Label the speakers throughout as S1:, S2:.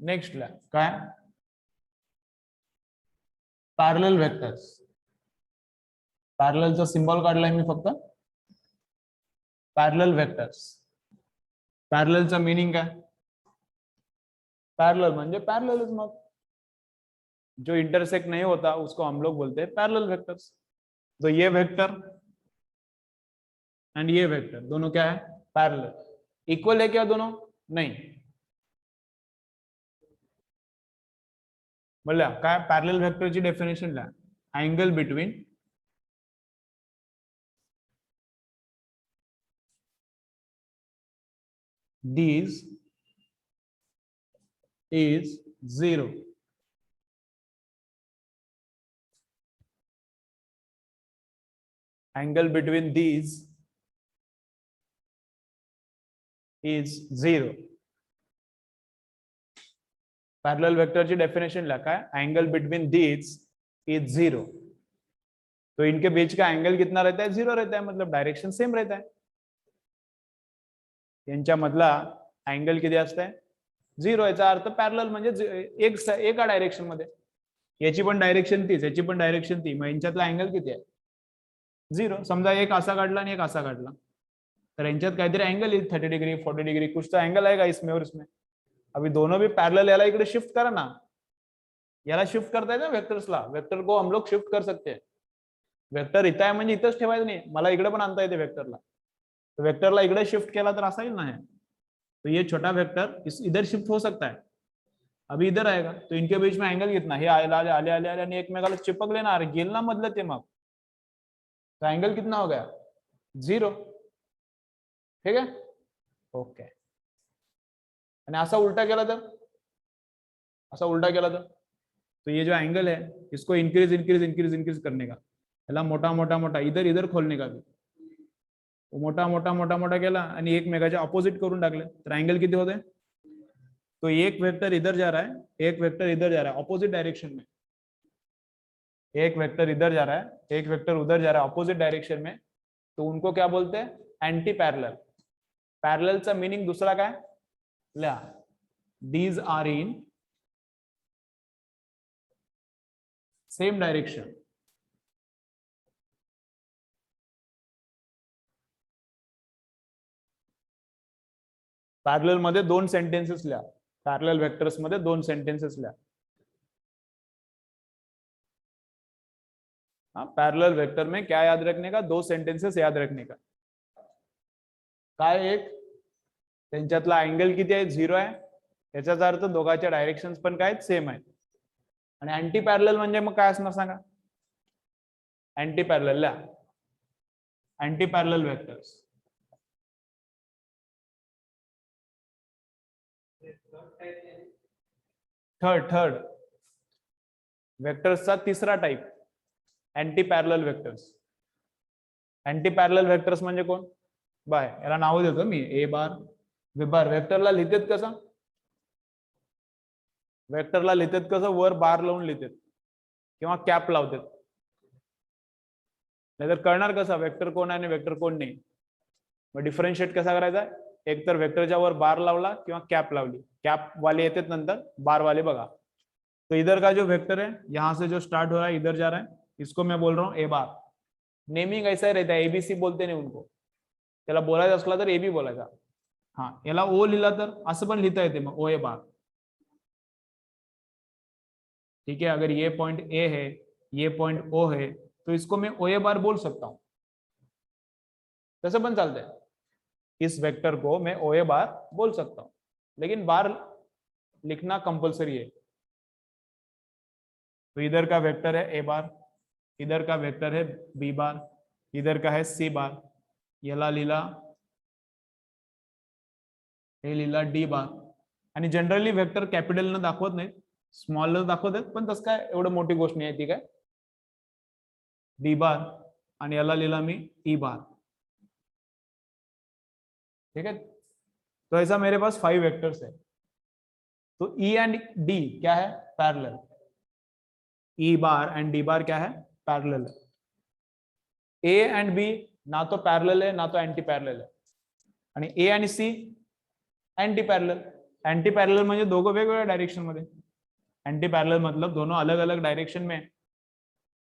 S1: Next ला काय parallel vectors. पॅरललचा symbol काढलाय मी फक्त. Parallel vectors. पॅरललचा मीनिंग काय? पैरेलल म्हणजे पैरेललिज्म. मग जो इंटरसेक्ट नहीं होता उसको हम लोग बोलते हैं पैरेलल वेक्टर्स. तो ये वेक्टर एंड ये वेक्टर दोनों क्या है? पैरेलल. इक्वल है क्या दोनों? नहीं. बोला काय पॅरलल वेक्टरची डेफिनेशन ला angle between these is 0. Angle between these is 0. Parallel वेक्टरची डेफिनेशन ला काय एंगल बिटवीन दीज इज 0. तो इनके बीच का एंगल कितना रहता है? 0 रहता है. मतलब डायरेक्शन सेम रहता है. यांच्या मधला अँगल किती असते? 0. याचा अर्थ पॅरलल म्हणजे एका डायरेक्शन मध्ये. याची पण डायरेक्शन तीच, याची पण डायरेक्शन ती. मग यांच्यातला अँगल किती आहे? 0. समजा एक असा काढला आणि एक असा काढला तर यांच्यात काहीतरी अँगल येईल 30 डिग्री 40 डिग्री कुछ तो अँगल आएगा इसमें और इसमें. अभी दोनों भी पैरेलल. याला इकडे शिफ्ट करा ना. याला शिफ्ट करता येतं ना वेक्टर्सला. वेक्टर को हम लोग शिफ्ट कर सकते हैं. वेक्टर इथं आहे म्हणजे इथंच ठेवायचं नाही. मला इकडे पण आणता येते वेक्टरला. तो वेक्टरला इकडे शिफ्ट केला तर असा येईल ना. तो ये छोटा वेक्टर इधर शिफ्ट हो सकता है. अभी इधर आएगा तो इनके बीच में एंगल कितना? हे आले आले आले आले आले आणि एकमेकाला चिपकले ना. अरे गेल ना मधलं ते. मग तो एंगल कितना हो गया? 0. ठीक है. ओके. आणि असा उल्टा केला तर? असा उल्टा केला तो ये जो एंगल है इसको इंक्रीज इंक्रीज इंक्रीज इंक्रीज करने का. याला मोठा मोठा मोठा इधर इधर खोलने का भी. मोठा मोठा मोठा मोठा केला आणि एकमेकाच्या ऑपोजिट करून टाकले तर अँगल किती होते? तो एक वेक्टर इधर जा रहा है, एक वेक्टर इधर जा रहा है ऑपोजिट डायरेक्शन में. एक वेक्टर इधर जा रहा है, एक वेक्टर उधर जा रहा है ऑपोजिट डायरेक्शन में. तो उनको क्या बोलते हैं? Anti parallel. पैरेललचा मीनिंग दुसरा काय? ल्या these are in same direction. Parallel मध्ये 2 सेंटेन्सेस लिहा. पैरेलल वेक्टर्स मध्ये 2 सेंटेन्सेस लिहा. पैरेलल वेक्टर में क्या याद रखने का? 2 सेंटेन्सेस याद रखने का. काय एक त्यांच्यातला अँगल किती आहे? 0 आहे. याचाच अर्थ दोघांच्या डायरेक्शन्स पण काय सेम आहेत. आणि अँटी पॅरेलल म्हणजे मग काय असणार सांगा? अँटी पॅरेलल ला अँटी पॅरेलल वेक्टर्स. थर्ड वेक्टर्सचा तिसरा type anti parallel vectors. Anti parallel vectors म्हणजे कोण? बाय याला नाव देतो मी ए बार बी बार. वेक्टरला लिहितात कसं? वेक्टरला लिहितात कसं? वर बार लावून लिहितात किंवा कॅप लावतात. नाहीतर कळणार कसं वेक्टर कोण आहे आणि वेक्टर कोण नाही? मग डिफरन्शिएट कसा करायचा? एक तर वेक्टरच्या वर बार लावला किंवा कॅप लावली. कॅप वाले येतात नंतर, बार वाले बघा. तो इधर का जो वेक्टर है यहां से जो स्टार्ट हो रहा है इधर जा रहा है, इसको मैं बोल रहा हूँ ए बार. नेमिंग ऐसा ही रहता है. एबीसी बोलते नाही उनको. त्याला बोलायचं असला तर एबी बोलायचा. हा याला ओ लिहिला तर असं पण लिहिता येते मग ओ ए बार. ठीक है. अगर ये पॉइंट ए है, ये पॉइंट ओ है तो इसको मैं ओ ए बार बोल सकता हूं. तसं पण चालतंय. इस वेक्टर को मैं ओ ए बार बोल सकता हूं, लेकिन बार लिखना कंपलसरी है. तो इधर का वेक्टर है ए बार, इधर का वेक्टर है बी बार, इधर का है सी बार. याला लिहिला हे लिहिला डी बार. आणि जनरली वेक्टर कॅपिटल न दाखवत नाहीत, स्मॉल न दाखवतात. पण तसं काय एवढं मोठी गोष्ट नाही आहे. ती काय डी बार आणि याला लिहिला मी ई बार. ठीक है. तो ऐसा मेरे पास 5 वेक्टर्स है. तो ई एंड डी क्या है? पैरेलल. ई बार एंड डी बार क्या है? पैरेलल. ए एंड बी ना तो पैरेलल है ना तो एंटी पैरेलल है. आणि ए आणि C anti parallel. Anti parallel म्हणजे दोघं वेगवेगळ्या डायरेक्शन मध्ये. एंटी पैरेलल मतलब दोनों अलग अलग डायरेक्शन में.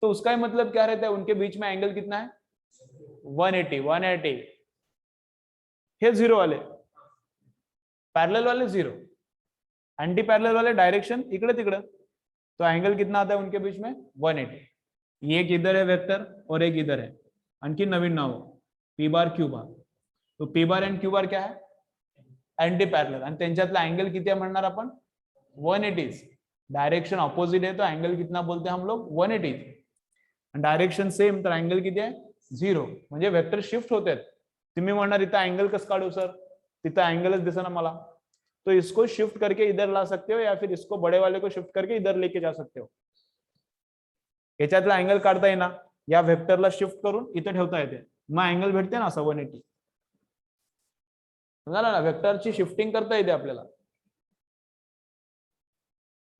S1: तो उसका ही मतलब क्या रहता है, उनके बीच में एंगल कितना है 180. 180 हे जीरो वाले, पैरेलल वाले जीरो, एंटी पैरेलल वाले डायरेक्शन इकडे तिकडे, तो एंगल कितना आता है उनके बीच में 180. ये एक इधर है वेक्टर और एक इधर है. आणखी नवीन नाव पी बार क्यू बार. तो पी बार एंड क्यू बार क्या है एंटी पैरेलल, आणि त्यांच्यातला एंगल किती आहे म्हणणार आपण 180. डायरेक्शन ऑपोजिट है तो एंगल कितना बोलते हैं हम लोग 180. डायरेक्शन सेम तर एंगल किती आहे 0. म्हणजे वेक्टर शिफ्ट होते. तुम्ही म्हणणार इथं एंगल कसं काढू सर, तिथं एंगलच दिसेना मला. तो इसको शिफ्ट करके इधर ला सकते हो या फिर इसको बड़े वाले को शिफ्ट करके इधर लेके जा सकते हो. याच्यातला एंगल काढता येईना, या वेक्टरला शिफ्ट करून इथे ठेवता येते, मग एंगल भेटते ना असं 180. समझाला ना, वेक्टरची शिफ्टिंग करता येते आपल्याला.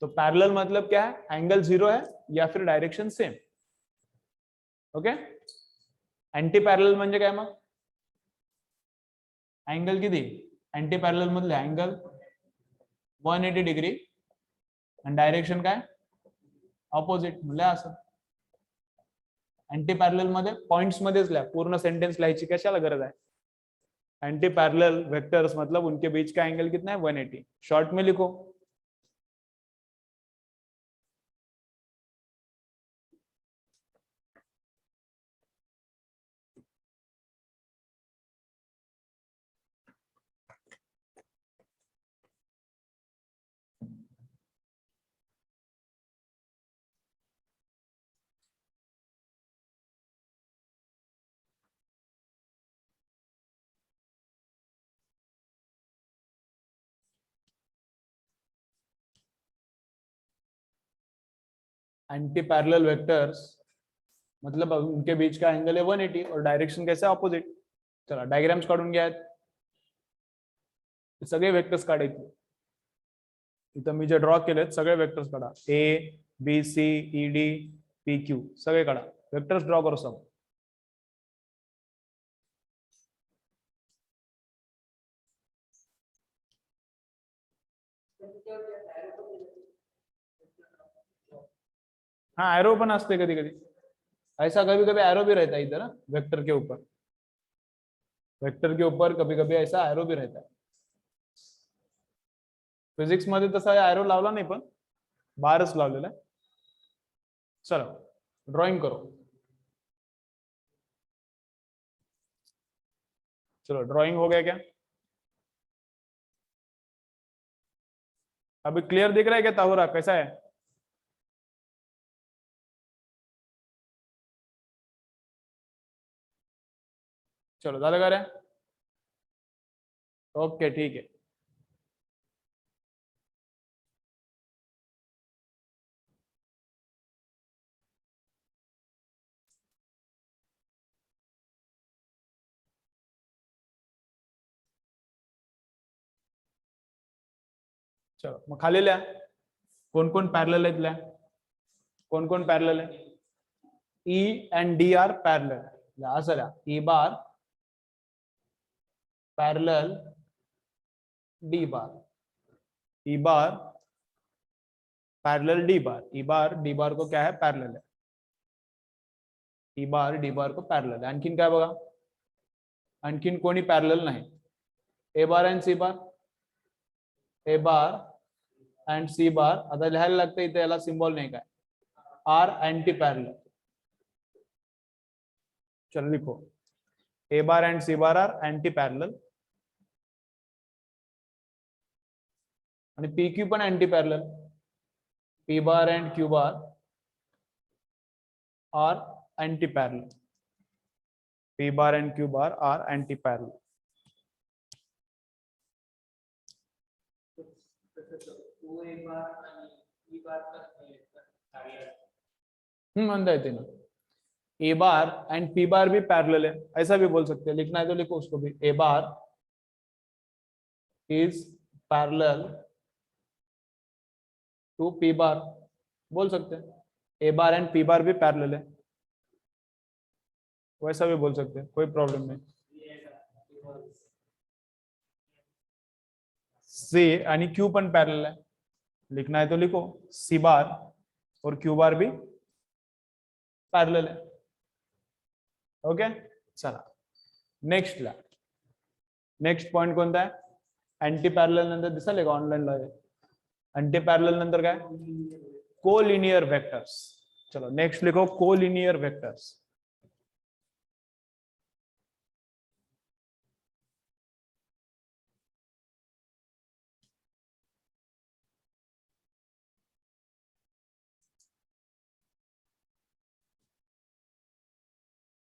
S1: तो पैरेलल मतलब क्या है, एंगल जीरो है या फिर direction same. Okay. Anti parallel म्हणजे काय मग, एंगल किती एंटी पैरेलल मधले एंगल 180 डिग्री आणि डायरेक्शन काय ऑपोजिट. म्हणजे असं एंटी पैरेलल मध्ये पॉइंट्स मध्येच लिहा, पूर्ण सेंटेंस लिहायची कशाला गरज आहे. एंटी पैरेलल वेक्टर्स मतलब उनके बीच का एंगल कितना है 180. शॉर्ट में लिखो. एंटी पैरेलल वेक्टर्स मतलब उनके बीच का एंगल है 180 और डायरेक्शन कैसे ऑपोजिट. चला डायग्राम्स काढून घ्या. सगळे वेक्टर्स काढायचे. इथं मी जे ड्रॉ केलेत सगळे वेक्टर्स काढा. A B C E D P Q सगळे काढा. वेक्टर्स ड्रॉ करो सब. हाँ एरो पण असते कधी कधी. ऐसा कभी कभी एरो भी रहता है इधर वेक्टर के ऊपर. वेक्टर के ऊपर कभी कभी ऐसा एरो भी रहता है. फिजिक्स मध्ये तसा एरो लावला नाही पण बारच लावलेला आहे. चलो ड्राइंग करो. चलो ड्राइंग हो गया क्या, अभी क्लियर दिख रहा है क्या ताहुरा कैसा है. चलो झालं का रे. ओके ठीक है. चलो मग खाली लिहा कोण कोण पॅरलल आहेत. लिहा कोण कोण पॅरलल आहे. E and D are parallel. असं लिहा E bar parallel D bar. E bar parallel D bar. E bar D bar को क्या है पैरेलल है. ई बार डी बार को पैरेलल है. आणखीन काय बघा, आणखीन कोणी पॅरलल नाही. A bar and C bar. A bar and C bar. आता लिहायला लागतं इथे, याला सिम्बॉल नाही काय. Are anti parallel. चलो लिखो A bar and C bar are anti parallel आणि पी क्यू पण anti parallel. P bar and Q bar are anti parallel. P bar and Q bar are anti parallel. म्हणता येते ना. ए bar end P बार भी parallel है, ऐसा भी बोल सकते हैं. लिखना है तो लिखो उसको भी. A bar is parallel to P bar बोल सकते हैं. ए बार एंड पी बार भी पैरेलल है, वैसा भी बोल सकते हैं, कोई प्रॉब्लम नहीं. सी आणि क्यू पण पॅरलल आहे, लिखना है तो लिखो, सी बार और क्यू बार भी पॅरलल आहे. ओके, चला नेक्स्टला. नेक्स्ट पॉइंट कोणता आहे? अँटी पॅरलल नंतर दिसले का ऑनलाईनला? अँटी पॅरलल नंतर काय? Collinear vectors. चलो नेक्स्ट लिखो कोलिनियर वेक्टर्स.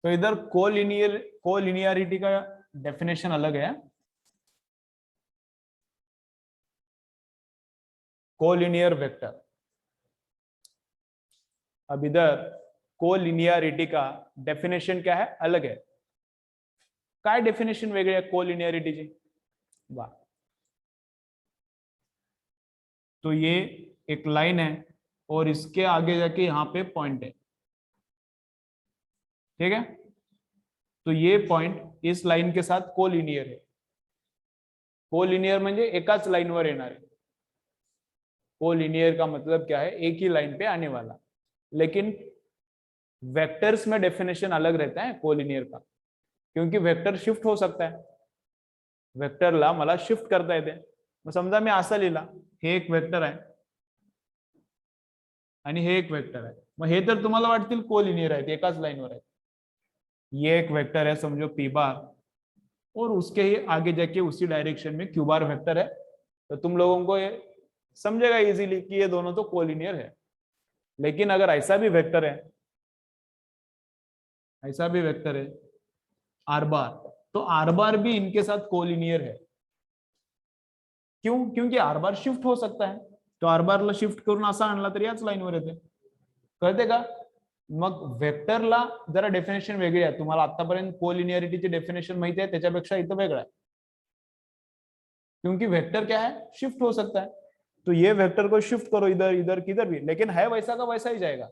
S1: तो इधर कोलिनियरिटी का डेफिनेशन अलग है. Collinear vector. अब इधर कोलिनियरिटी का डेफिनेशन क्या है? अलग है. काय डेफिनेशन वेगळे आहे कोलिनियरिटीची? वा, तो ये एक लाइन है और इसके आगे जाके यहाँ पे पॉइंट है. ठीक है, तो ये पॉइंट इस लाइन के साथ कोलिनियर है. कोलिनियर म्हणजे एकाच लाईनवर येणार आहे. कोलिनियर का मतलब क्या है? एक ही लाइन पे आने वाला. लेकिन वेक्टर्स में डेफिनेशन अलग रहता है कोलिनियर का, क्योंकि वेक्टर शिफ्ट हो सकता है. वेक्टरला मला शिफ्ट करता येते. मग समजा मी असं लिहिला, हे एक वेक्टर आहे आणि हे एक वेक्टर आहे, मग हे तर तुम्हाला वाटतील कोलिनियर आहेत, एकाच लाईनवर आहेत. ये एक वेक्टर है समझो पी बार, और उसके ही आगे जाके उसी डायरेक्शन में क्यू बार वेक्टर है. तो तुम लोगों को ये समझेगा इजीली कि ये दोनों तो कोलिनियर है. लेकिन अगर ऐसा भी वेक्टर है, ऐसा भी वेक्टर है आर बार, तो आर बार भी इनके साथ कोलिनियर है. क्यों? क्योंकि आर बार शिफ्ट हो सकता है. तो आर बारला शिफ्ट करून असा आणला तरी याच लाईनवर येते. कळते का? मग वेक्टरला जरा डेफिनेशन वेगळी आहे. तुम्हाला आतापर्यंत कोलिनियरिटीची डेफिनेशन माहिती आहे, त्याच्यापेक्षा इथं वेगळं आहे. क्योंकि वेक्टर क्या है? शिफ्ट हो सकता है. तो ये वेक्टर को शिफ्ट करो इधर इधर किधर भी, लेकिन है वैसा का वैसा ही जाएगा.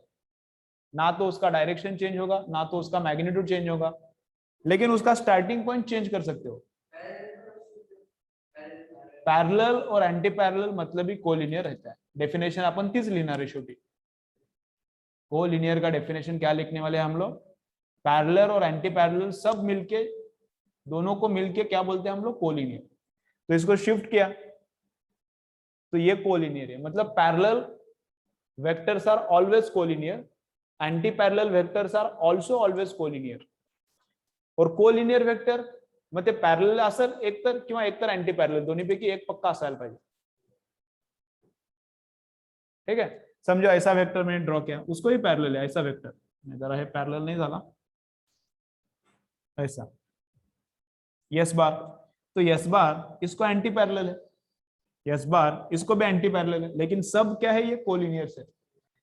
S1: ना तो उसका डायरेक्शन चेंज होगा, ना तो उसका मैग्नीट्यूड चेंज होगा, लेकिन उसका स्टार्टिंग पॉइंट चेंज कर सकते हो. पैरेलल और एंटी पैरेलल मतलब ही कोलिनियर रहता है. डेफिनेशन अपन तीच लिखना है शेवटी. कोलिनियर का डेफिनेशन क्या लिखने वाले हैं हम लोग? पैरेलल और एंटी पैरेलल सब मिलके, दोनों को मिलके क्या बोलते हैं हम लोग? कोलिनियर. तो इसको शिफ्ट किया तो ये कोलिनियर है. मतलब parallel vectors are always collinear, anti parallel vectors are also always collinear. और कोलिनियर वेक्टर मग ते पॅरलल असेल एकतर किंवा एकतर अँटी पॅरलल, दोन्हीपैकी एक पक्का असायला पाहिजे. ठीक है, समझो ऐसा वेक्टर मैंने ड्रॉ किया, उसको ही पैरेलल है. ऐसा वेक्टर जरा हे पैरेलल नहीं झाला, ऐसा यस बार, तो यस बार इसको एंटी पैरेलल है, यस बार इसको भी एंटी पैरेलल है, लेकिन सब क्या है? ये कोलिनियर से.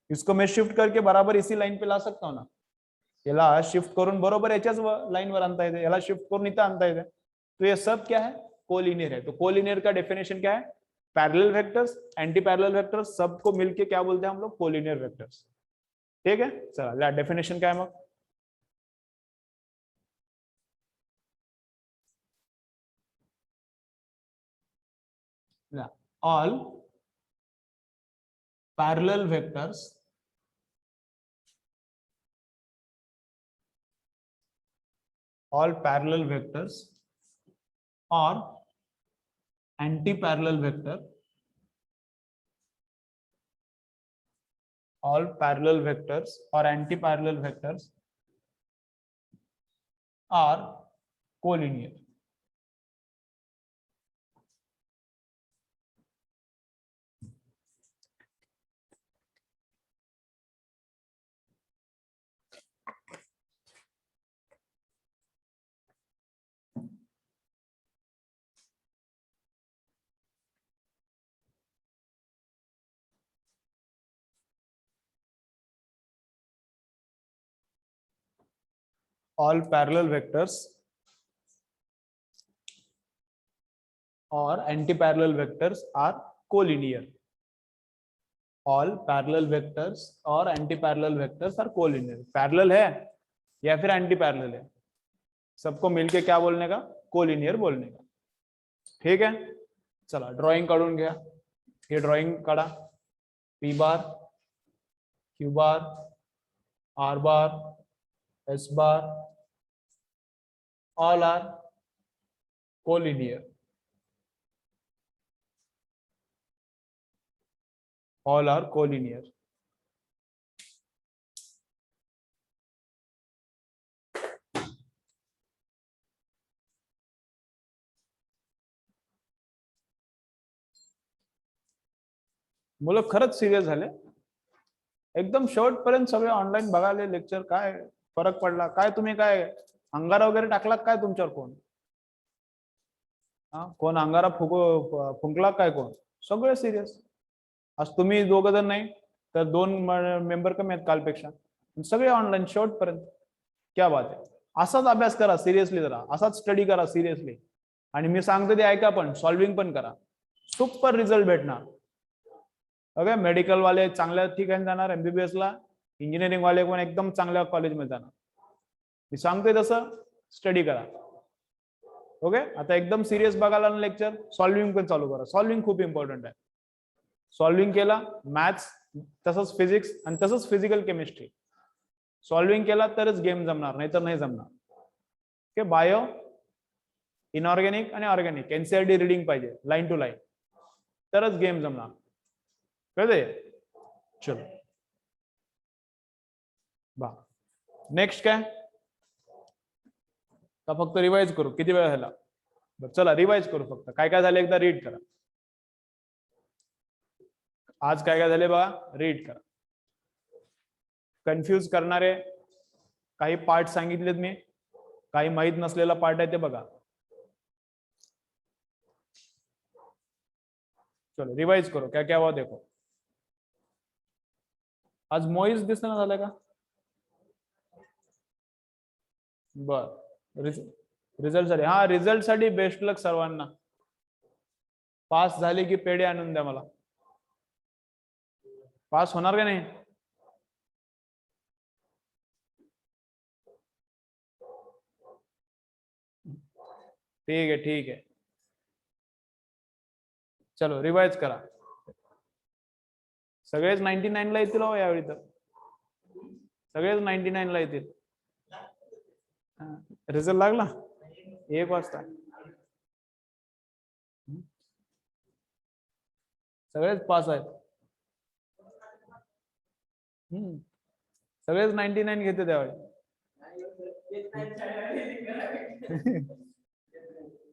S1: इसको मैं शिफ्ट करके बराबर इसी लाइन पे ला सकता हूँ ना. याला शिफ्ट करून बरोबर याच्याच लाईनवर आणता येते, याला शिफ्ट करून इथं आणता येते. तो ये सब क्या है? कोलिनियर है. तो कोलिनियर का डेफिनेशन क्या है? Parallel vectors, anti parallel vectors सबको मिलके क्या बोलते हैं हम लोग? Collinear vectors. ठीक है, चला डेफिनेशन क्या है मग? All parallel vectors all parallel vectors or anti-parallel vector, all parallel vectors or anti-parallel vectors are collinear. All parallel vectors or anti-parallel vectors are collinear. All parallel vectors और anti-parallel vectors are collinear. Parallel है या फिर anti parallel है, सबको मिलके क्या बोलने का? कोलिनियर बोलने का. ठीक है, चला ड्रॉइंग काढून घ्या. हे ड्रॉइंग काढा. P bar, Q bar, R bar, S bar, all are collinear. All are collinear. मुलं खरंच सिरियस झाले. एकदम शेवटपर्यंत सगळे ऑनलाईन बघायला लेक्चर. काय फरक पडला काय? तुम्ही काय अंगारा वगैरे टाकला काय तुमच्यावर? कोण कोण अंगारा फुंकला काय? कोण? सगळे सिरियस. आज तुम्ही दोघं जण नाही तर 2 मेंबर कमी आहेत कालपेक्षा. सगळे ऑनलाईन शेवटपर्यंत. क्या बात आहे. असाच अभ्यास करा सिरियसली, जरा असाच स्टडी करा सिरियसली. आणि मी सांगतो ते ऐका, पण सॉल्विंग पण करा. सुपर रिझल्ट भेटणार. ओके. मेडिकल वाले चांगल्या ठिकाणी जाणार, एमबीबीएस ला. इंजिनिअरिंग वाले पण एकदम चांगल्या कॉलेजमध्ये जाणार. मी सांगतोय तसं स्टडी करा. ओके. आता एकदम सिरियस बघायला लेक्चर. सॉल्विंग पण चालू करा. सॉल्विंग खूप इम्पॉर्टंट आहे. सॉल्विंग केला मॅथ्स, तसंच फिजिक्स आणि तसंच फिजिकल केमिस्ट्री. सॉल्विंग केला तरच गेम जमणार, नाहीतर नाही जमणार. ओके. बायो, इनऑर्गॅनिक आणि ऑर्गॅनिक एनसीईआरटी रीडिंग पाहिजे लाईन टू लाईन, तरच गेम जमणार. कळते? चलो बा. नेक्स्ट काय? का फक्त रिवाइज करू? किती वेळ झाला? चला रिवाइज करू. फक्त काय काय झालं एकदा रीड करा. आज काय काय झाले बघा, रीड करा. कन्फ्यूज करणारे काही पार्ट सांगितलेत मी. काही माहित नसलेला पार्ट आहे ते बघा. चलो रिवाइज करो. क्या क्या हुआ देखो. आज मोईज दिसणं झालं का? बर. रिझल्ट साठी, हा रिझल्ट साठी बेस्ट लक सर्वांना. पास झाले की पेढे आणून द्या मला. पास होणार का नाही? ठीक आहे ठीक आहे. चलो रिवाइज करा. सगळेच 99 ला येतील हो यावेळी तर. सगळेच 99 ला येतील. रिझल्ट लागला 1 वाजता. सगळेच पास आहेत. सगळेच 99 घेते त्यावेळी.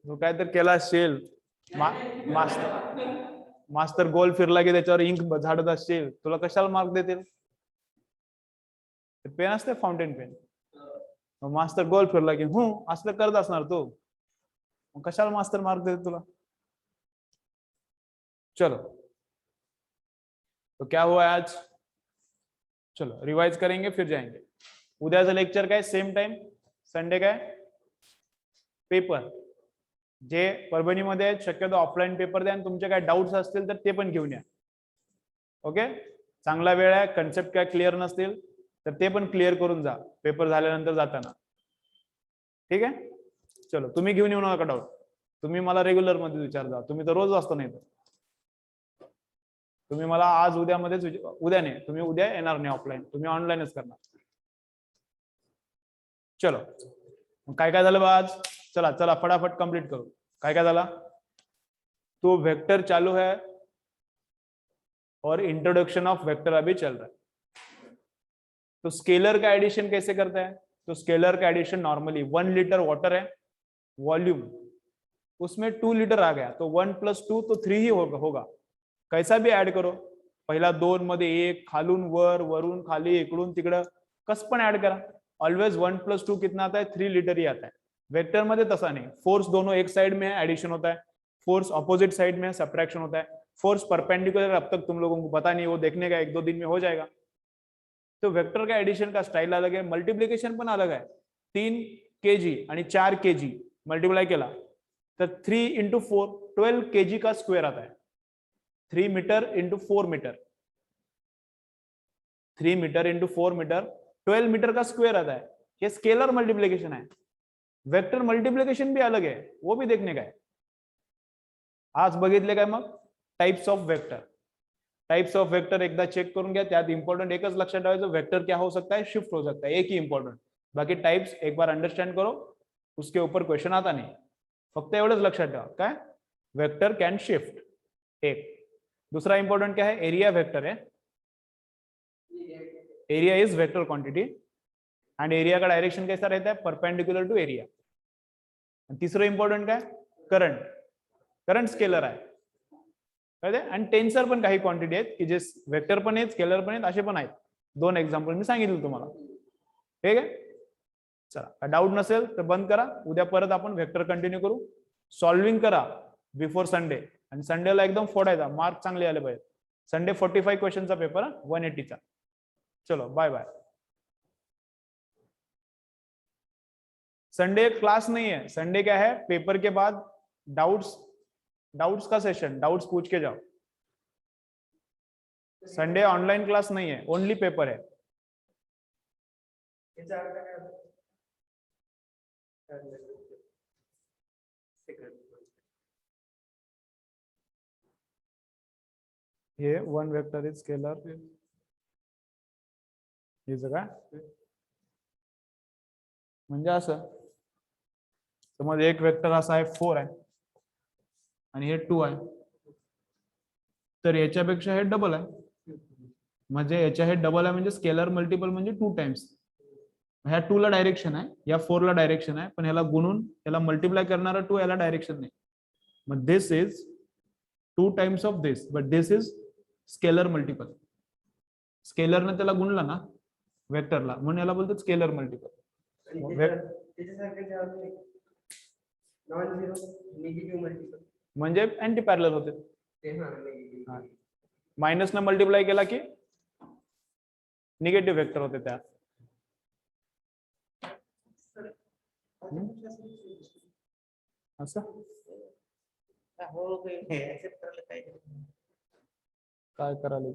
S1: तू काय तर केला असेल. मास्तर गोल फिरला की त्याच्यावर इंक झाडत असशील. तुला कशाला मार्क देतील? पेन असते फाउंटेन पेन. मास्तर गोल फिरला की असलं करत असणार तू. कशाला मास्तर मार्क देते तुला? चलो तो क्या हुआ आज? चलो रिवाइज करेंगे फिर जाएंगे. उद्याचं लेक्चर काय? Same time. संडे काय? पेपर. जे परभणीमध्ये शक्यतो ऑफलाईन पेपर द्या. आणि तुमचे काय डाऊट्स असतील तर ते पण घेऊन या. ओके. चांगला वेळ आहे. कन्सेप्ट काय क्लिअर नसतील तर ते पण क्लिअर करून जा पेपर झाल्यानंतर जाताना. ठीक आहे. चलो तुम्ही घेऊन येऊ नका डाऊट. तुम्ही मला रेग्युलर मध्ये विचारता. तुम्ही तर रोज असता. नाही तर तुम्ही मला आज उद्या मध्येच उद्या नाही. तुम्ही उद्या येणार नाही ऑफलाईन. तुम्ही ऑनलाईनच करणार. चलो काय काय झालं बा आज? चला चला फटाफट कंप्लीट करू. काय काय झाला? तो वेक्टर चालू है और इंट्रोडक्शन ऑफ वेक्टर अभी चल रहा है. तो स्केलर का एडिशन कैसे करता है? तो स्केलर का एडिशन नॉर्मली 1 लीटर वाटर है वॉल्यूम, उसमें 2 लीटर आ गया तो 1 + 2 तो 3 ही होगा. कैसा भी ऐड करो. पहिला 2 मध्ये 1, खालून वर, वरून खाली, इकडून तिकडं कस पण ऐड करा. ऑलवेज 1 + 2 कितना आता है? 3 लीटर ही आता है. वेक्टर में तसा नहीं. फोर्स दोनों एक साइड में है, एडिशन होता है. फोर्स अपोजिट साइड में है, सब्ट्रैक्शन होता है. फोर्स परपेंडिकुलर अब तक तुम लोगों को पता नहीं, वो देखने का 1-2 दिन में हो जाएगा. तो वेक्टर का एडिशन का स्टाइल अलग है. मल्टिप्लिकेशन पण अलग है. 3 kg आणि 4 kg मल्टीप्लाई केला तर 3 × 4 12 kg का स्क्वेयर आता है. 3 metre × 4 metre, 3 metre × 4 metre 12 metre का स्क्वेयर आता है. ये स्केलर मल्टीप्लिकेशन है. वेक्टर मल्टीप्लिकेशन भी अलग है, वो भी देखने का है. आज बघितले काय मग types of vector. Types of vector एकदा चेक करून घ्या. त्यात इंपॉर्टंट एकच लक्षात ठेवायचं, वेक्टर क्या हो सकता है, शिफ्ट हो सकता है, एक ही इंपॉर्टंट. बाकी टाइप्स एक बार अंडरस्टैंड करो, उसके ऊपर क्वेश्चन आता नहीं. फक्त एवढंच लक्षात ठेवा काय, वेक्टर कैन शिफ्ट. एक दूसरा इंपॉर्टेंट क्या है, एरिया वेक्टर है. Area is vector quantity end area का डायरेक्शन कैसा रहता है, परपेंडिकुलर टू एरिया. तीसरं इंपॉर्टंट काय, करंट. करंट स्केलर आहे. आणि टेन्सर पण काही क्वांटिटी आहेत की जे वेक्टर पण आहेत, स्केलर पण आहेत, असे पण आहेत. 2 एक्झाम्पल मी सांगितलं तुम्हाला. ठीक आहे, चला डाऊट नसेल तर बंद करा. उद्या परत आपण वेक्टर कंटिन्यू करू. सॉल्विंग करा बिफोर संडे, आणि संडेला एकदम फोडायचा, मार्क चांगले आले पाहिजे. संडे 45 क्वेश्चनचा पेपर, 180चा. चलो बाय बाय. संडे क्लास नहीं है, संडे क्या है, पेपर के बाद डाउट्स का सेशन, डाउट्स पूछ के जाओ. संडे ऑनलाइन क्लास नहीं है, ओनली पेपर है. ये वन वेक्टर इज स्केलर, हे काय म्हणजे असं समज एक वेक्टर असा आहे 4 आहे आणि हे 2 आहे, तर याच्यापेक्षा हे डबल आहे. म्हणजे याच्या हे डबल आहे म्हणजे स्केलर मल्टिपल म्हणजे 2 टाइम्स. ह्या 2 ला डायरेक्शन आहे, या 4 ला डायरेक्शन आहे, पण याला गुणून याला मल्टिप्लाय करणारा 2 याला डायरेक्शन नाही. मग this is 2 times of this, but this is scalar multiple. स्केलरने त्याला गुणला ना वेक्टरला, म्हणून याला बोलतात स्केलर मल्टिपल. म्हणजे अँटी पॅरलल होते. मायनस न मल्टिप्लाय केला की निगेटिव्ह वेक्टर होते त्या. असं काय करायला.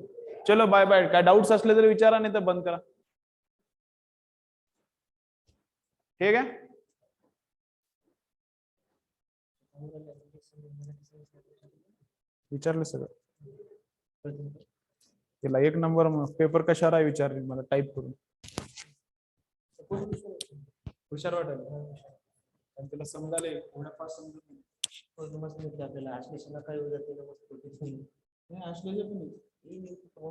S1: चलो बाय बाय. काय डाउट्स असले तर विचारा, नाही तर बंद करा. ठीक आहे, विचारलं सगळं. तिला 1 नंबर पेपर कशाला विचारले मला टाईप करून. हुशार वाटेल आणि तिला समजायला थोडंफार समजत नाही. आपल्याला आश्लेषणला काय होतं, आश्लेषण पण